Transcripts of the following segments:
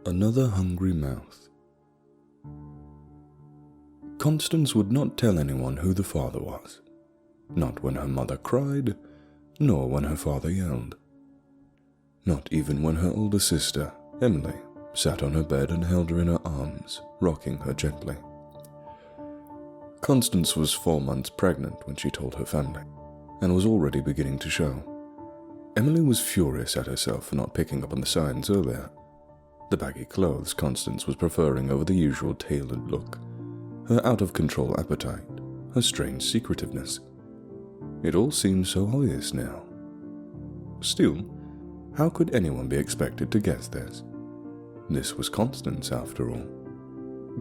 Another hungry mouth. Constance would not tell anyone who the father was, not when her mother cried, nor when her father yelled. Not even when her older sister, Emily, sat on her bed and held her in her arms, rocking her gently. Constance was 4 months pregnant when she told her family, and was already beginning to show. Emily was furious at herself for not picking up on the signs earlier. The baggy clothes Constance was preferring over the usual tailored look, her out-of-control appetite, her strange secretiveness. It all seemed so obvious now. Still, how could anyone be expected to guess this? This was Constance, after all.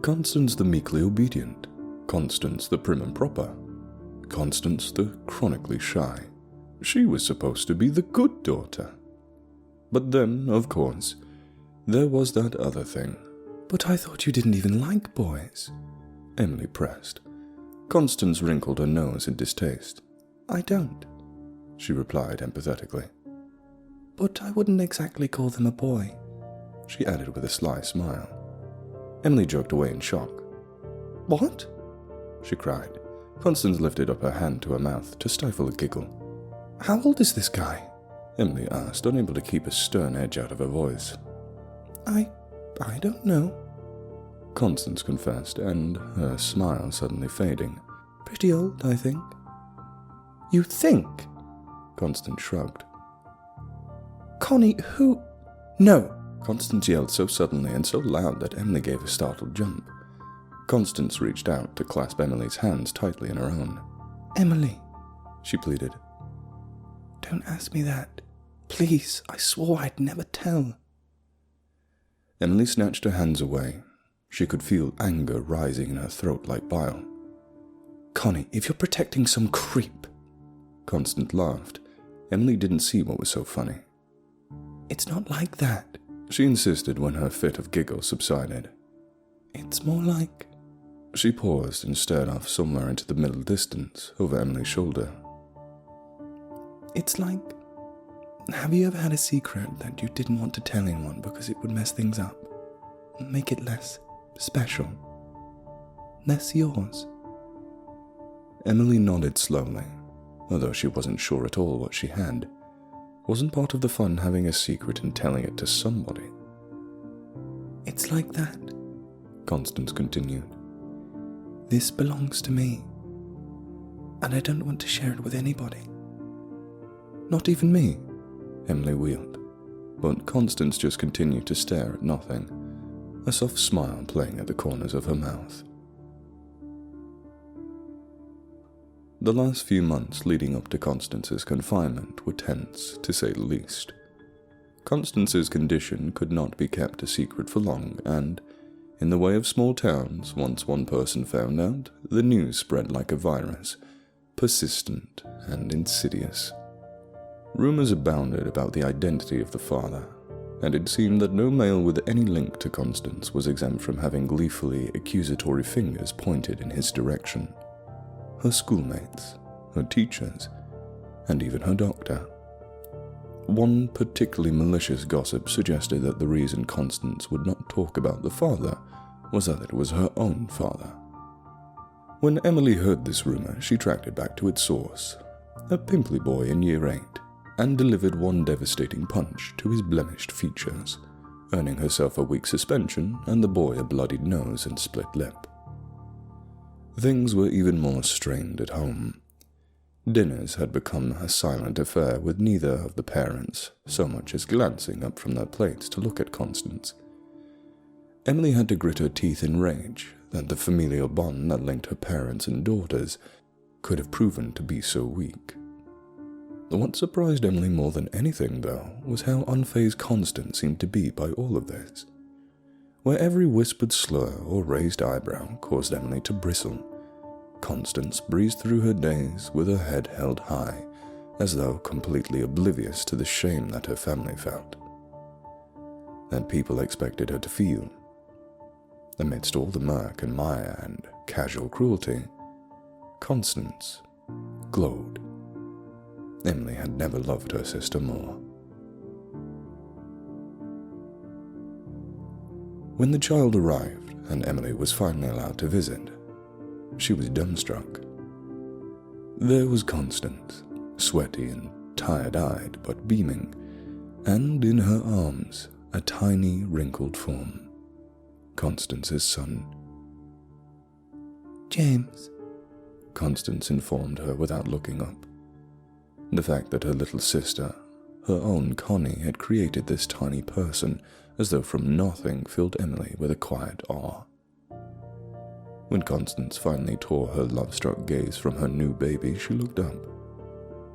Constance the meekly obedient, Constance the prim and proper, Constance the chronically shy. She was supposed to be the good daughter. But then, of course, there was that other thing. "But I thought you didn't even like boys," Emily pressed. Constance wrinkled her nose in distaste. "I don't," she replied empathetically. "But I wouldn't exactly call them a boy," she added with a sly smile. Emily jerked away in shock. "What?" she cried. Constance lifted up her hand to her mouth to stifle a giggle. "How old is this guy?" Emily asked, unable to keep a stern edge out of her voice. I don't know," Constance confessed, and her smile suddenly fading. "Pretty old, I think." "You think?" Constance shrugged. "Connie, who—" "No!" Constance yelled so suddenly and so loud that Emily gave a startled jump. Constance reached out to clasp Emily's hands tightly in her own. "Emily," she pleaded. "Don't ask me that. Please, I swore I'd never tell." Emily snatched her hands away. She could feel anger rising in her throat like bile. "Connie, if you're protecting some creep—" Constance laughed. Emily didn't see what was so funny. "It's not like that," she insisted when her fit of giggles subsided. "It's more like—" She paused and stared off somewhere into the middle distance over Emily's shoulder. "It's like, have you ever had a secret that you didn't want to tell anyone because it would mess things up? Make it less special? Less yours?" Emily nodded slowly, although she wasn't sure at all what she had. Wasn't part of the fun having a secret and telling it to somebody? "It's like that," Constance continued. "This belongs to me, and I don't want to share it with anybody." "Not even me?" Emily wheeled, but Constance just continued to stare at nothing, a soft smile playing at the corners of her mouth. The last few months leading up to Constance's confinement were tense, to say the least. Constance's condition could not be kept a secret for long, and, in the way of small towns, once one person found out, the news spread like a virus, persistent and insidious. Rumors abounded about the identity of the father, and it seemed that no male with any link to Constance was exempt from having gleefully accusatory fingers pointed in his direction. Her schoolmates, her teachers, and even her doctor. One particularly malicious gossip suggested that the reason Constance would not talk about the father was that it was her own father. When Emily heard this rumor, she tracked it back to its source, a pimply boy in Year 8, and delivered one devastating punch to his blemished features, earning herself a week's suspension and the boy a bloodied nose and split lip. Things were even more strained at home. Dinners had become a silent affair, with neither of the parents so much as glancing up from their plates to look at Constance. Emily had to grit her teeth in rage that the familial bond that linked her parents and daughters could have proven to be so weak. What surprised Emily more than anything, though, was how unfazed Constance seemed to be by all of this. Where every whispered slur or raised eyebrow caused Emily to bristle, Constance breezed through her days with her head held high, as though completely oblivious to the shame that her family felt, that people expected her to feel. Amidst all the murk and mire and casual cruelty, Constance glowed. Emily had never loved her sister more. When the child arrived and Emily was finally allowed to visit, she was dumbstruck. There was Constance, sweaty and tired-eyed but beaming, and in her arms a tiny wrinkled form, Constance's son. "James," Constance informed her without looking up. The fact that her little sister, her own Connie, had created this tiny person as though from nothing filled Emily with a quiet awe. When Constance finally tore her love-struck gaze from her new baby, she looked up.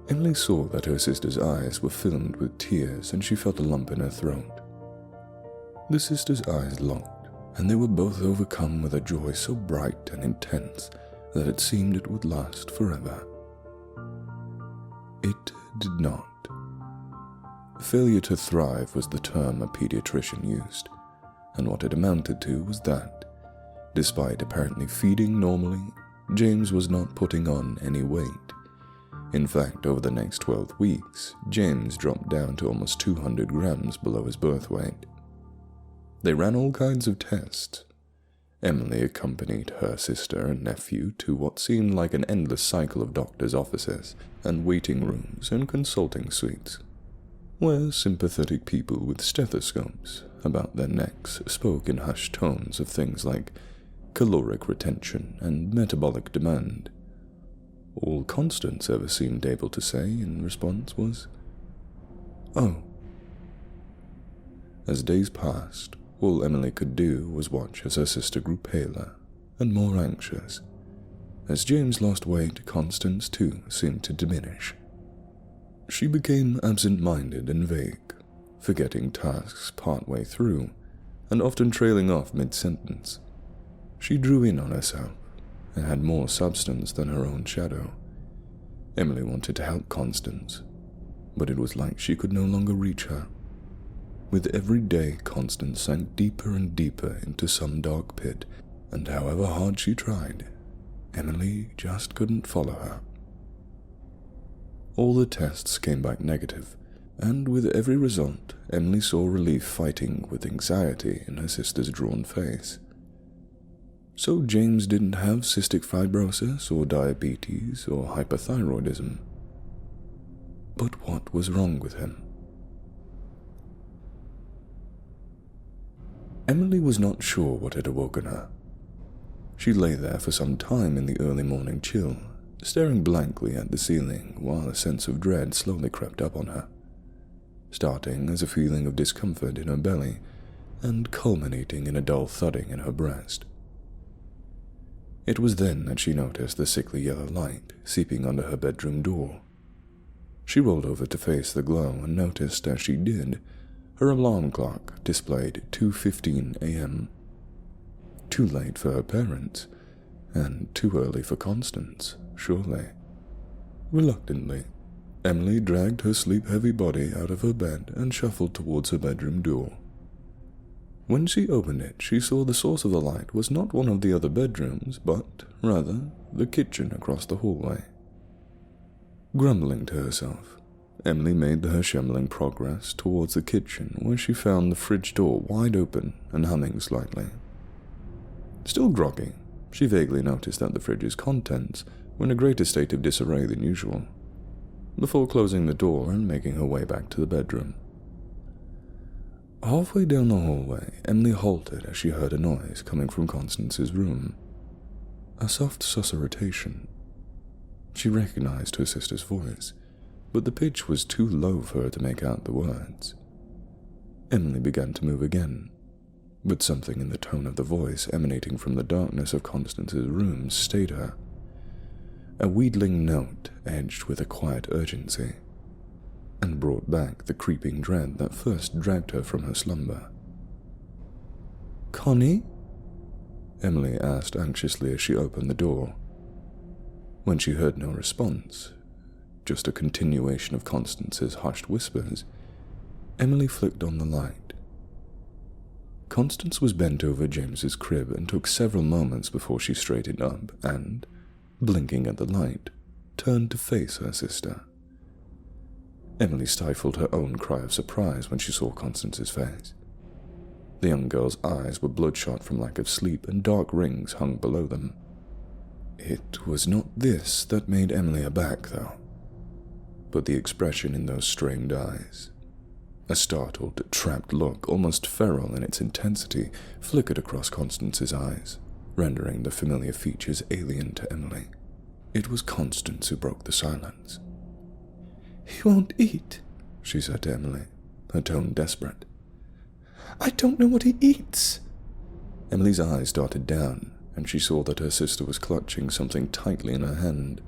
Emily saw that her sister's eyes were filled with tears and she felt a lump in her throat. The sisters' eyes locked, and they were both overcome with a joy so bright and intense that it seemed it would last forever. It did not. Failure to thrive was the term a pediatrician used, and what it amounted to was that, despite apparently feeding normally, James was not putting on any weight. In fact, over the next 12 weeks, James dropped down to almost 200 grams below his birth weight. They ran all kinds of tests. Emily accompanied her sister and nephew to what seemed like an endless cycle of doctors' offices and waiting rooms and consulting suites, where sympathetic people with stethoscopes about their necks spoke in hushed tones of things like caloric retention and metabolic demand. All Constance ever seemed able to say in response was, "Oh." As days passed, all Emily could do was watch as her sister grew paler and more anxious. As James lost weight, Constance too seemed to diminish. She became absent-minded and vague, forgetting tasks partway through, and often trailing off mid-sentence. She drew in on herself, and had more substance than her own shadow. Emily wanted to help Constance, but it was like she could no longer reach her. With every day, Constance sank deeper and deeper into some dark pit, and however hard she tried, Emily just couldn't follow her. All the tests came back negative, and with every result, Emily saw relief fighting with anxiety in her sister's drawn face. So James didn't have cystic fibrosis or diabetes or hypothyroidism. But what was wrong with him? Emily was not sure what had awoken her. She lay there for some time in the early morning chill, staring blankly at the ceiling while a sense of dread slowly crept up on her, starting as a feeling of discomfort in her belly and culminating in a dull thudding in her breast. It was then that she noticed the sickly yellow light seeping under her bedroom door. She rolled over to face the glow and noticed as she did, her alarm clock displayed 2:15 a.m. Too late for her parents, and too early for Constance, surely. Reluctantly, Emily dragged her sleep-heavy body out of her bed and shuffled towards her bedroom door. When she opened it, she saw the source of the light was not one of the other bedrooms, but, rather, the kitchen across the hallway. Grumbling to herself, Emily made her shambling progress towards the kitchen, where she found the fridge door wide open and humming slightly. Still groggy, she vaguely noticed that the fridge's contents were in a greater state of disarray than usual, before closing the door and making her way back to the bedroom. Halfway down the hallway, Emily halted as she heard a noise coming from Constance's room. A soft susurration. She recognized her sister's voice, but the pitch was too low for her to make out the words. Emily began to move again, but something in the tone of the voice emanating from the darkness of Constance's room stayed her. A wheedling note edged with a quiet urgency, and brought back the creeping dread that first dragged her from her slumber. "Connie?" Emily asked anxiously as she opened the door. When she heard no response, just a continuation of Constance's hushed whispers, Emily flicked on the light. Constance was bent over James's crib and took several moments before she straightened up and, blinking at the light, turned to face her sister. Emily stifled her own cry of surprise when she saw Constance's face. The young girl's eyes were bloodshot from lack of sleep, and dark rings hung below them. It was not this that made Emily aback, though, but the expression in those strained eyes. A startled, trapped look, almost feral in its intensity, flickered across Constance's eyes, rendering the familiar features alien to Emily. It was Constance who broke the silence. "He won't eat," she said to Emily, her tone desperate. "I don't know what he eats." Emily's eyes darted down, and she saw that her sister was clutching something tightly in her hand,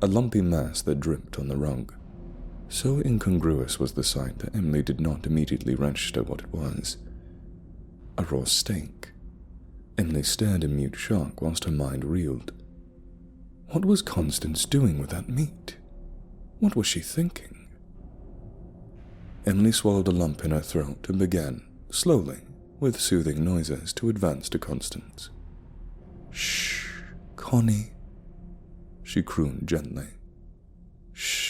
a lumpy mass that dripped on the rug. So incongruous was the sight that Emily did not immediately register what it was. A raw steak. Emily stared in mute shock whilst her mind reeled. What was Constance doing with that meat? What was she thinking? Emily swallowed a lump in her throat and began, slowly, with soothing noises, to advance to Constance. "Shh, Connie," she crooned gently. "Shh."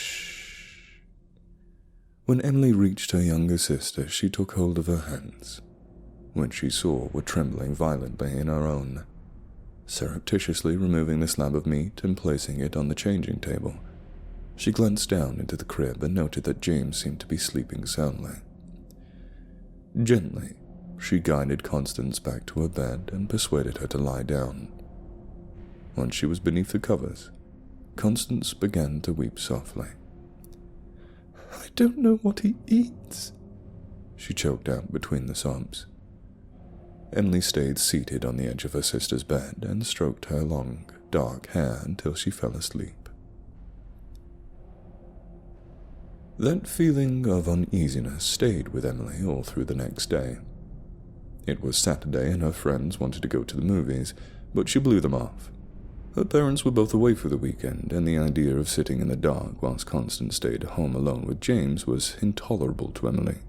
When Emily reached her younger sister, she took hold of her hands, which she saw were trembling violently in her own. Surreptitiously removing the slab of meat and placing it on the changing table, she glanced down into the crib and noted that James seemed to be sleeping soundly. Gently, she guided Constance back to her bed and persuaded her to lie down. Once she was beneath the covers, Constance began to weep softly. "I don't know what he eats," she choked out between the sobs. Emily stayed seated on the edge of her sister's bed and stroked her long, dark hair until she fell asleep. That feeling of uneasiness stayed with Emily all through the next day. It was Saturday and her friends wanted to go to the movies, but she blew them off. Her parents were both away for the weekend, and the idea of sitting in the dark whilst Constance stayed home alone with James was intolerable to Emily.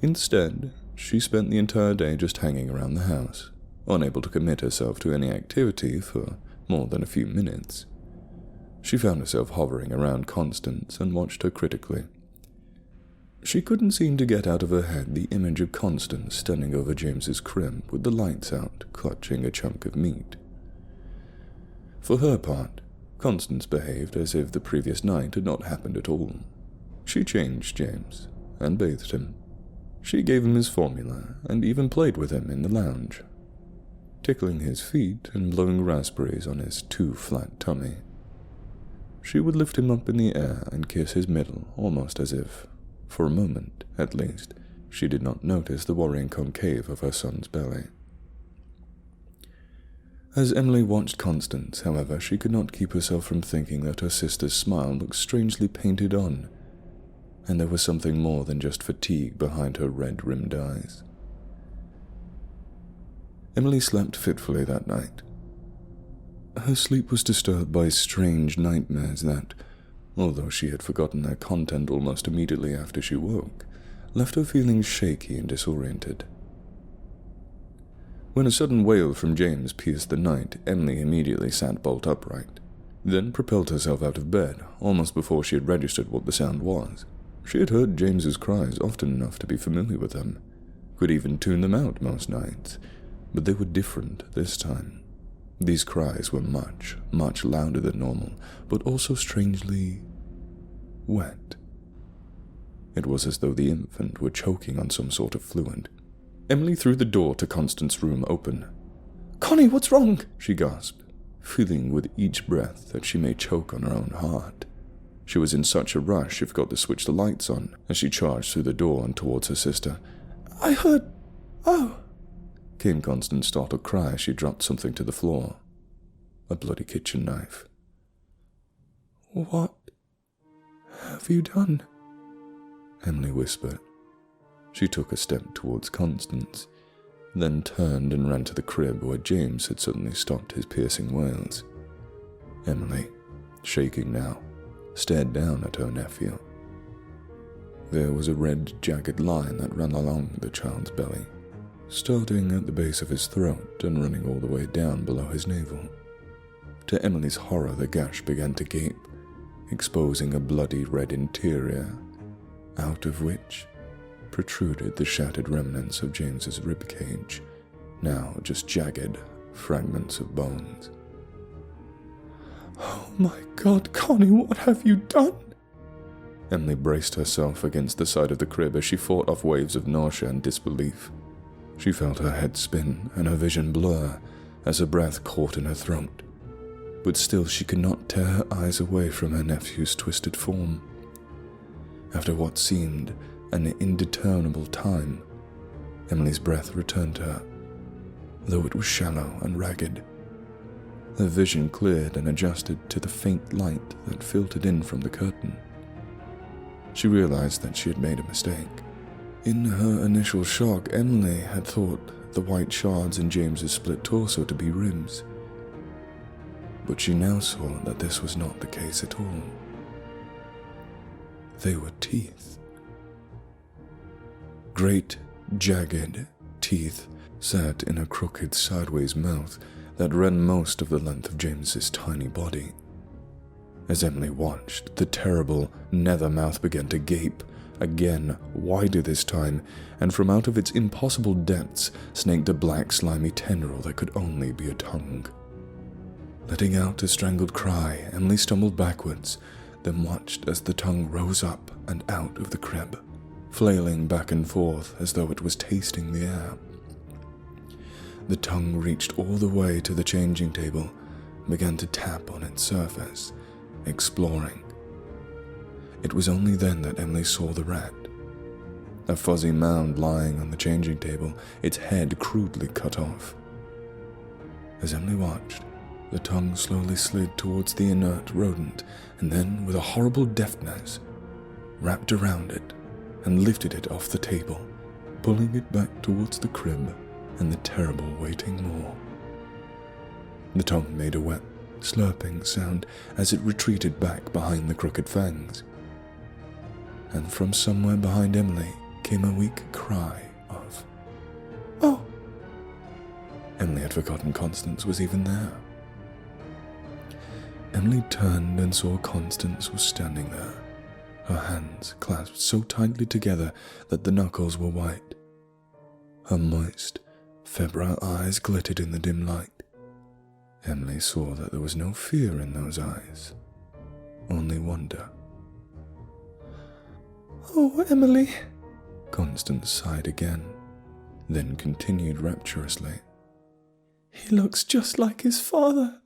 Instead, she spent the entire day just hanging around the house, unable to commit herself to any activity for more than a few minutes. She found herself hovering around Constance and watched her critically. She couldn't seem to get out of her head the image of Constance standing over James's crib with the lights out, clutching a chunk of meat. For her part, Constance behaved as if the previous night had not happened at all. She changed James and bathed him. She gave him his formula and even played with him in the lounge, tickling his feet and blowing raspberries on his too flat tummy. She would lift him up in the air and kiss his middle, almost as if, for a moment at least, she did not notice the worrying concave of her son's belly. As Emily watched Constance, however, she could not keep herself from thinking that her sister's smile looked strangely painted on, and there was something more than just fatigue behind her red-rimmed eyes. Emily slept fitfully that night. Her sleep was disturbed by strange nightmares that, although she had forgotten their content almost immediately after she woke, left her feeling shaky and disoriented. When a sudden wail from James pierced the night, Emily immediately sat bolt upright, then propelled herself out of bed, almost before she had registered what the sound was. She had heard James's cries often enough to be familiar with them, could even tune them out most nights, but they were different this time. These cries were much, much louder than normal, but also strangely wet. It was as though the infant were choking on some sort of fluid. Emily threw the door to Constance's room open. "Connie, what's wrong?" she gasped, feeling with each breath that she may choke on her own heart. She was in such a rush she forgot to switch the lights on as she charged through the door and towards her sister. "I heard... oh," came Constance's startled cry as she dropped something to the floor. A bloody kitchen knife. "What have you done?" Emily whispered. She took a step towards Constance, then turned and ran to the crib where James had suddenly stopped his piercing wails. Emily, shaking now, stared down at her nephew. There was a red, jagged line that ran along the child's belly, starting at the base of his throat and running all the way down below his navel. To Emily's horror, the gash began to gape, exposing a bloody red interior, out of which protruded the shattered remnants of James's ribcage, now just jagged fragments of bones. Oh my God, Connie, what have you done? Emily braced herself against the side of the crib as she fought off waves of nausea and disbelief. She felt her head spin and her vision blur as her breath caught in her throat, but still she could not tear her eyes away from her nephew's twisted form. After what seemed an indeterminable time, Emily's breath returned to her, though it was shallow and ragged. Her vision cleared and adjusted to the faint light that filtered in from the curtain. She realized that she had made a mistake. In her initial shock, Emily had thought the white shards in James's split torso to be ribs, but she now saw that this was not the case at all. They were teeth. Great, jagged teeth sat in a crooked sideways mouth that ran most of the length of James's tiny body. As Emily watched, the terrible nether mouth began to gape, again, wider this time, and from out of its impossible depths snaked a black slimy tendril that could only be a tongue. Letting out a strangled cry, Emily stumbled backwards, then watched as the tongue rose up and out of the crib, flailing back and forth as though it was tasting the air. The tongue reached all the way to the changing table and began to tap on its surface, exploring. It was only then that Emily saw the rat, a fuzzy mound lying on the changing table, its head crudely cut off. As Emily watched, the tongue slowly slid towards the inert rodent and then, with a horrible deftness, wrapped around it and lifted it off the table, pulling it back towards the crib and the terrible waiting maw. The tongue made a wet, slurping sound as it retreated back behind the crooked fangs. And from somewhere behind Emily came a weak cry of, "Oh!" Emily had forgotten Constance was even there. Emily turned and saw Constance was standing there, her hands clasped so tightly together that the knuckles were white. Her moist, febrile eyes glittered in the dim light. Emily saw that there was no fear in those eyes, only wonder. Oh, Emily, Constance sighed again, then continued rapturously. He looks just like his father.